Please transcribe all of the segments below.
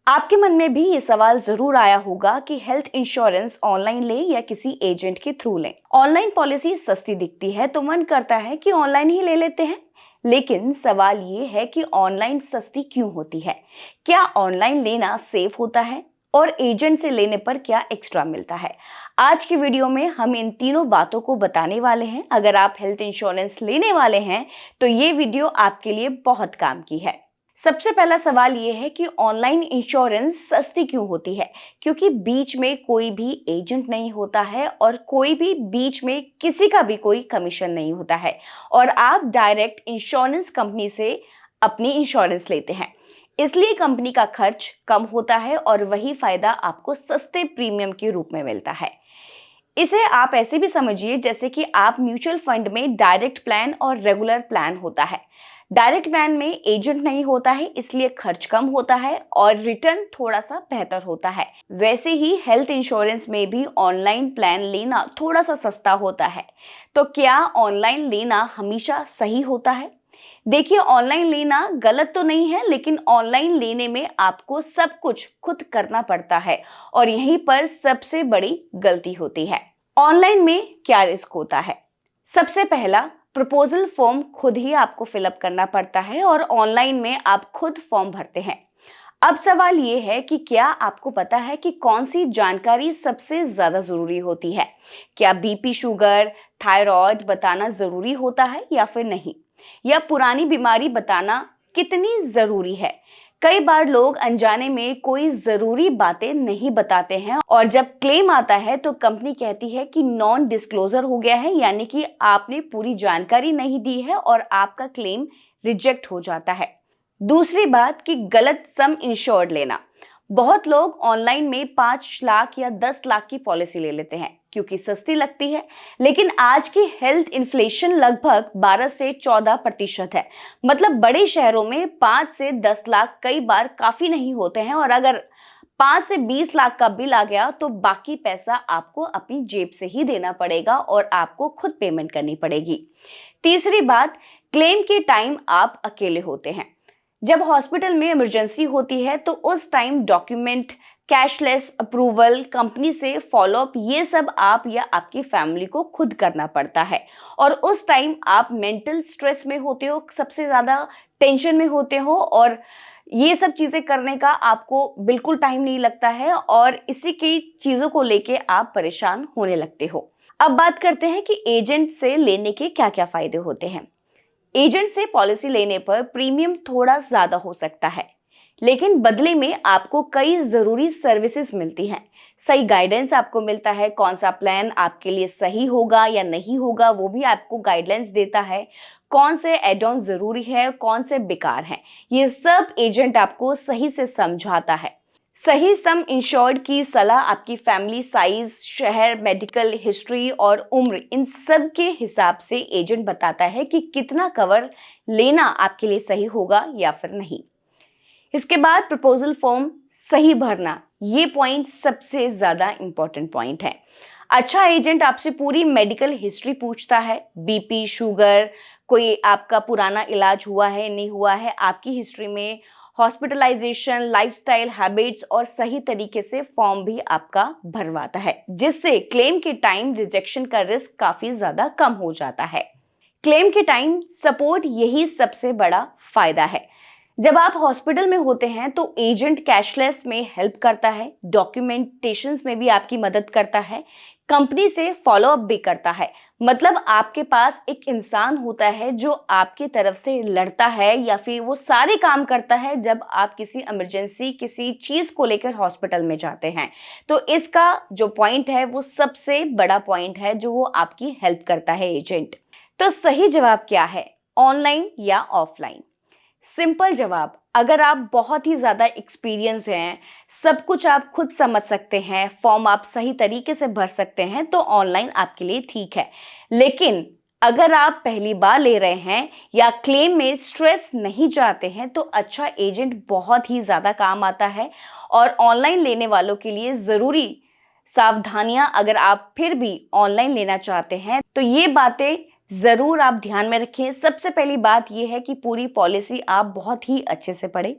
आपके मन में भी ये सवाल जरूर आया होगा कि हेल्थ इंश्योरेंस ऑनलाइन लें या किसी एजेंट के थ्रू लें। ऑनलाइन पॉलिसी सस्ती दिखती है तो मन करता है कि ऑनलाइन ही ले लेते हैं। लेकिन सवाल ये है कि ऑनलाइन सस्ती क्यों होती है? क्या ऑनलाइन लेना सेफ होता है? और एजेंट से लेने पर क्या एक्स्ट्रा मिलता है? आज की वीडियो में हम इन तीनों बातों को बताने वाले हैं। अगर आप हेल्थ इंश्योरेंस लेने वाले हैं तो ये वीडियो आपके लिए बहुत काम की है। सबसे पहला सवाल यह है कि ऑनलाइन इंश्योरेंस सस्ती क्यों होती है? क्योंकि बीच में कोई भी एजेंट नहीं होता है और कोई भी बीच में किसी का भी कोई कमीशन नहीं होता है और आप डायरेक्ट इंश्योरेंस कंपनी से अपनी इंश्योरेंस लेते हैं। इसलिए कंपनी का खर्च कम होता है और वही फायदा आपको सस्ते प्रीमियम के रूप में मिलता है। इसे आप ऐसे भी समझिए जैसे कि आप म्यूचुअल फंड में डायरेक्ट प्लान और रेगुलर प्लान होता है। डायरेक्ट प्लान में एजेंट नहीं होता है, इसलिए खर्च कम होता है और रिटर्न थोड़ा सा बेहतर होता है। वैसे ही हेल्थ इंश्योरेंस में भी ऑनलाइन प्लान लेना थोड़ा सा सस्ता होता है। तो क्या ऑनलाइन लेना हमेशा सही होता है? देखिए, ऑनलाइन लेना गलत तो नहीं है, लेकिन ऑनलाइन लेने में आपको सब कुछ खुद करना पड़ता है और यहीं पर सबसे बड़ी गलती होती है। ऑनलाइन में क्या रिस्क होता है? सबसे पहला, प्रपोजल फॉर्म खुद ही आपको फिलअप करना पड़ता है और ऑनलाइन में आप खुद फॉर्म भरते हैं। अब सवाल ये है कि क्या आपको पता है कि कौन सी जानकारी सबसे ज्यादा जरूरी होती है? क्या बीपी, शुगर, थायराइड बताना जरूरी होता है या फिर नहीं? या पुरानी बीमारी बताना कितनी जरूरी है? कई बार लोग अनजाने में कोई जरूरी बातें नहीं बताते हैं और जब क्लेम आता है तो कंपनी कहती है कि नॉन डिस्क्लोजर हो गया है, यानी कि आपने पूरी जानकारी नहीं दी है और आपका क्लेम रिजेक्ट हो जाता है। दूसरी बात कि गलत सम इंश्योर्ड लेना। बहुत लोग ऑनलाइन में 5 लाख या 10 लाख की पॉलिसी ले लेते हैं क्योंकि सस्ती लगती है, लेकिन आज की हेल्थ इन्फ्लेशन लगभग 12 से 14% है। मतलब बड़े शहरों में 5 से 10 लाख कई बार काफी नहीं होते हैं और अगर 5 से 20 लाख का बिल आ गया तो बाकी पैसा आपको अपनी जेब से ही देना पड़ेगा और आपको खुद पेमेंट करनी पड़ेगी। तीसरी बात, क्लेम के टाइम आप अकेले होते हैं। जब हॉस्पिटल में इमरजेंसी होती है तो उस time document, cashless approval, company से फॉलोअप, ये सब आप या आपकी फैमिली को खुद करना पड़ता है और उस टाइम आप मेंटल स्ट्रेस में होते हो, सबसे ज्यादा टेंशन में होते हो और ये सब चीजें करने का आपको बिल्कुल टाइम नहीं लगता है और इसी की चीजों को लेके आप परेशान होने लगते हो। अब बात करते हैं कि एजेंट से लेने के क्या क्या फायदे होते हैं। एजेंट से पॉलिसी लेने पर प्रीमियम थोड़ा ज्यादा हो सकता है, लेकिन बदले में आपको कई जरूरी सर्विसेज मिलती हैं। सही गाइडेंस आपको मिलता है, कौन सा प्लान आपके लिए सही होगा या नहीं होगा वो भी आपको गाइडेंस देता है। कौन से एड ऑन जरूरी है, कौन से बेकार हैं, ये सब एजेंट आपको सही से समझाता है। सही सम इंश्योर्ड की सलाह आपकी फैमिली साइज, शहर, मेडिकल हिस्ट्री और उम्र, इन सब के हिसाब से एजेंट बताता है कि कितना कवर लेना आपके लिए सही होगा या फिर नहीं। इसके बाद प्रपोजल फॉर्म सही भरना, ये पॉइंट सबसे ज्यादा इंपॉर्टेंट पॉइंट है। अच्छा एजेंट आपसे पूरी मेडिकल हिस्ट्री पूछता है, बीपी, शुगर, कोई आपका पुराना इलाज हुआ है नहीं हुआ है, आपकी हिस्ट्री में हॉस्पिटलाइजेशन, लाइफस्टाइल हैबिट्स और सही तरीके से फॉर्म भी आपका भरवाता है, जिससे क्लेम के टाइम रिजेक्शन का रिस्क काफी ज्यादा कम हो जाता है। क्लेम के टाइम सपोर्ट, यही सबसे बड़ा फायदा है। जब आप हॉस्पिटल में होते हैं तो एजेंट कैशलेस में हेल्प करता है, डॉक्यूमेंटेशंस में भी आपकी मदद करता है, कंपनी से फॉलोअप भी करता है। मतलब आपके पास एक इंसान होता है जो आपकी तरफ से लड़ता है या फिर वो सारे काम करता है जब आप किसी इमरजेंसी, किसी चीज को लेकर हॉस्पिटल में जाते हैं। तो इसका जो पॉइंट है वो सबसे बड़ा पॉइंट है जो वो आपकी हेल्प करता है एजेंट। तो सही जवाब क्या है, ऑनलाइन या ऑफलाइन? सिंपल जवाब, अगर आप बहुत ही ज्यादा एक्सपीरियंस हैं, सब कुछ आप खुद समझ सकते हैं, फॉर्म आप सही तरीके से भर सकते हैं, तो ऑनलाइन आपके लिए ठीक है। लेकिन अगर आप पहली बार ले रहे हैं या क्लेम में स्ट्रेस नहीं चाहते हैं तो अच्छा एजेंट बहुत ही ज्यादा काम आता है। और ऑनलाइन लेने वालों के लिए जरूरी सावधानियां, अगर आप फिर भी ऑनलाइन लेना चाहते हैं तो ये बातें जरूर आप ध्यान में रखें। सबसे पहली बात यह है कि पूरी पॉलिसी आप बहुत ही अच्छे से पढ़ें।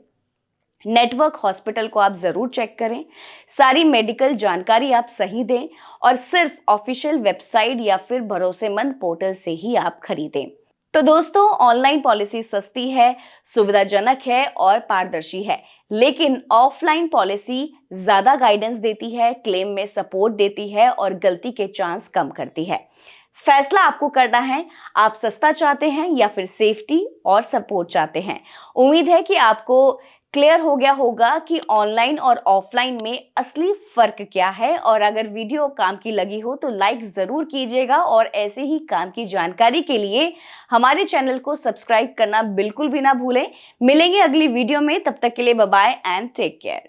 नेटवर्क हॉस्पिटल को आप जरूर चेक करें, सारी मेडिकल जानकारी आप सही दें और सिर्फ ऑफिशियल वेबसाइट या फिर भरोसेमंद पोर्टल से ही आप खरीदें। तो दोस्तों, ऑनलाइन पॉलिसी सस्ती है, सुविधाजनक है और पारदर्शी है, लेकिन ऑफलाइन पॉलिसी ज्यादा गाइडेंस देती है, क्लेम में सपोर्ट देती है और गलती के चांस कम करती है। फैसला आपको करना है, आप सस्ता चाहते हैं या फिर सेफ्टी और सपोर्ट चाहते हैं। उम्मीद है कि आपको क्लियर हो गया होगा कि ऑनलाइन और ऑफलाइन में असली फर्क क्या है। और अगर वीडियो काम की लगी हो तो लाइक जरूर कीजिएगा और ऐसे ही काम की जानकारी के लिए हमारे चैनल को सब्सक्राइब करना बिल्कुल भी ना भूलें। मिलेंगे अगली वीडियो में, तब तक के लिए bye bye and take care.